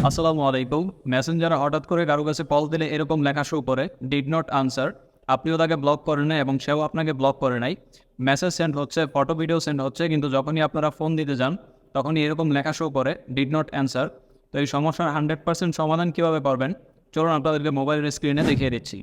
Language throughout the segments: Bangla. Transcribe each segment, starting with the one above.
আসসালামু আলাইকুম। মেসেঞ্জারে হঠাৎ করে কারো কাছে কল দিলে এরকম লেখা শো করে ডিড নট আনসার। আপনিও তাকে ব্লক করেন নাই এবং সেও আপনাকে ব্লক করে নাই। মেসেজ সেন্ড হচ্ছে, ফটো ভিডিও সেন্ড হচ্ছে, কিন্তু যখনই আপনারা ফোন দিতে যান তখনই এরকম লেখা শো করে ডিড নট অ্যান্সার। তো এই সমস্যার 100% সমাধান কীভাবে করবেন চলুন আপনাদেরকে মোবাইলের স্ক্রিনে দেখিয়ে দিচ্ছি।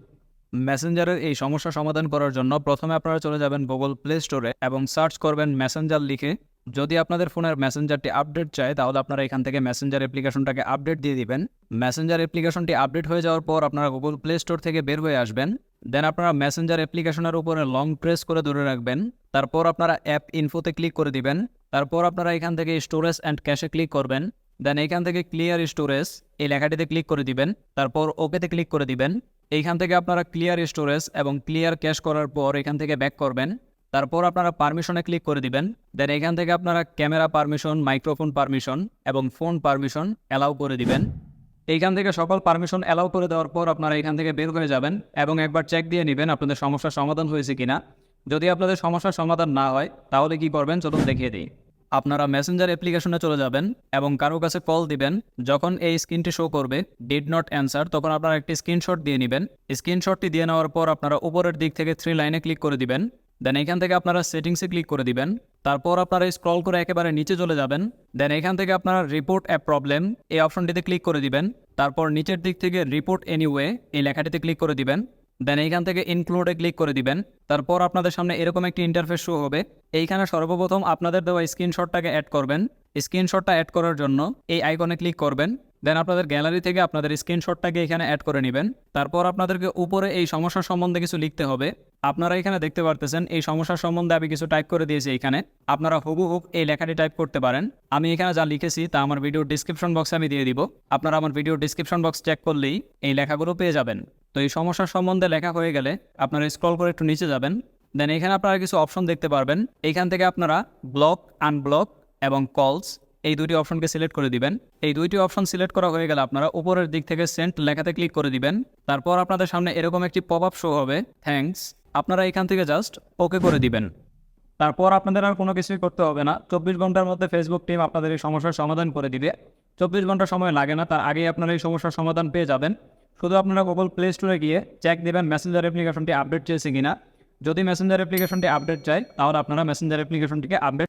মেসেঞ্জারের এই সমস্যা সমাধান করার জন্য প্রথমে আপনারা চলে যাবেন গুগল প্লে স্টোরে এবং সার্চ করবেন মেসেঞ্জার লিখে। যদি আপনাদের ফোনের মেসেঞ্জারটি আপডেট চায় তাহলে আপনারা এখান থেকে মেসেঞ্জার অ্যাপ্লিকেশনটাকে আপডেট দিয়ে দিবেন। মেসেঞ্জার অ্যাপ্লিকেশনটি আপডেট হয়ে যাওয়ার পর আপনারা গুগল প্লে স্টোর থেকে বের হয়ে আসবেন। দেন আপনারা মেসেঞ্জার অ্যাপ্লিকেশনের উপরে লং প্রেস করে ধরে রাখবেন। তারপর আপনারা অ্যাপ ইনফোতে ক্লিক করে দিবেন। তারপর আপনারা এখান থেকে স্টোরেজ অ্যান্ড ক্যাশে ক্লিক করবেন। দেন এইখান থেকে ক্লিয়ার স্টোরেজ এই লেখাটিতে ক্লিক করে দিবেন। তারপর ওকেতে ক্লিক করে দিবেন। এইখান থেকে আপনারা ক্লিয়ার স্টোরেজ এবং ক্লিয়ার ক্যাশ করার পর এখান থেকে ব্যাক করবেন। তারপর আপনারা পারমিশনে ক্লিক করে দিবেন। দেন এখান থেকে আপনারা ক্যামেরা পারমিশন, মাইক্রোফোন পারমিশন এবং ফোন পারমিশন অ্যালাউ করে দিবেন। এইখান থেকে সকল পারমিশন অ্যালাউ করে দেওয়ার পর আপনারা এখান থেকে বের হয়ে যাবেন এবং একবার চেক দিয়ে নেবেন আপনাদের সমস্যার সমাধান হয়েছে কিনা। যদি আপনাদের সমস্যার সমাধান না হয় তাহলে কি করবেন চলুন দেখিয়ে দিই। আপনারা মেসেঞ্জার অ্যাপ্লিকেশনে চলে যাবেন এবং কারো কাছে কল দিবেন। যখন এই স্ক্রিনটি শো করবে ডিড নট অ্যান্সার, তখন আপনারা একটি স্ক্রিনশট দিয়ে নেবেন। স্ক্রিনশটটি দিয়ে নেওয়ার পর আপনারা উপরের দিক থেকে 3 লাইনে ক্লিক করে দিবেন। দেন এখান থেকে আপনারা সেটিংসে ক্লিক করে দিবেন। তারপর আপনারা স্ক্রল করে একেবারে নিচে চলে যাবেন। দেন এখান থেকে আপনারা রিপোর্ট অ্যাপ প্রবলেম এই অপশনটিতে ক্লিক করে দিবেন। তারপর নিচের দিক থেকে রিপোর্ট এনিওয়ে এই লেখাটিতে ক্লিক করে দিবেন। দেন এইখান থেকে ইনক্লুডে ক্লিক করে দিবেন। তারপর আপনাদের সামনে এরকম একটি ইন্টারফেস শো হবে। এইখানে সর্বপ্রথম আপনাদের দেওয়া স্ক্রিনশটটাকে অ্যাড করবেন। স্ক্রিনশটটা অ্যাড করার জন্য এই আইকনে ক্লিক করবেন। দেন আপনাদের গ্যালারি থেকে আপনাদের স্ক্রিনশটটাকে এখানে অ্যাড করে নেবেন। তারপর আপনাদেরকে উপরে এই সমস্যার সম্বন্ধে কিছু লিখতে হবে। আপনারা এখানে দেখতে পারতেছেন এই সমস্যার সম্বন্ধে আমি কিছু টাইপ করে দিয়েছি। এখানে আপনারা হুবহুব এই লেখাটি টাইপ করতে পারেন। আমি এখানে যা লিখেছি তা আমার ভিডিও ডিসক্রিপশন বক্সে আমি দিয়ে দিব। আপনারা আমার ভিডিও ডিসক্রিপশন বক্স চেক করলেই এই লেখাগুলো পেয়ে যাবেন। তো এই সমস্যার সম্বন্ধে লেখা হয়ে গেলে আপনারা স্ক্রল করে একটু নিচে যাবেন। দেন এখানে আপনারা কিছু অপশন দেখতে পারবেন। এইখান থেকে আপনারা ব্লক, আনব্লক এবং কলস এই দুটি অপশনকে সিলেক্ট করে দিবেন। এই দুইটি অপশন সিলেক্ট করা হয়ে গেলে আপনারা উপরের দিক থেকে সেন্ট লেখাতে ক্লিক করে দিবেন। তারপর আপনাদের সামনে এরকম একটি পপ আপ শো হবে, থ্যাঙ্কস। আপনারা এখান থেকে জাস্ট ওকে করে দিবেন। তারপর আপনাদের আর কোনো কিছুই করতে হবে না। 24 ঘন্টার মধ্যে ফেসবুক টিম আপনাদের এই সমস্যার সমাধান করে দিবে। 24 ঘন্টা সময় লাগে না, তার আগেই আপনারা এই সমস্যার সমাধান পেয়ে যাবেন। শুধু আপনারা গুগল প্লে স্টোরে গিয়ে চেক দেবেন মেসেঞ্জার অ্যাপ্লিকেশনটি আপডেট চেয়েছে কিনা। যদি মেসেঞ্জার অ্যাপ্লিকেশনটি আপডেট চায় তাহলে আপনারা মেসেঞ্জার অ্যাপ্লিকেশনটিকে আপডেট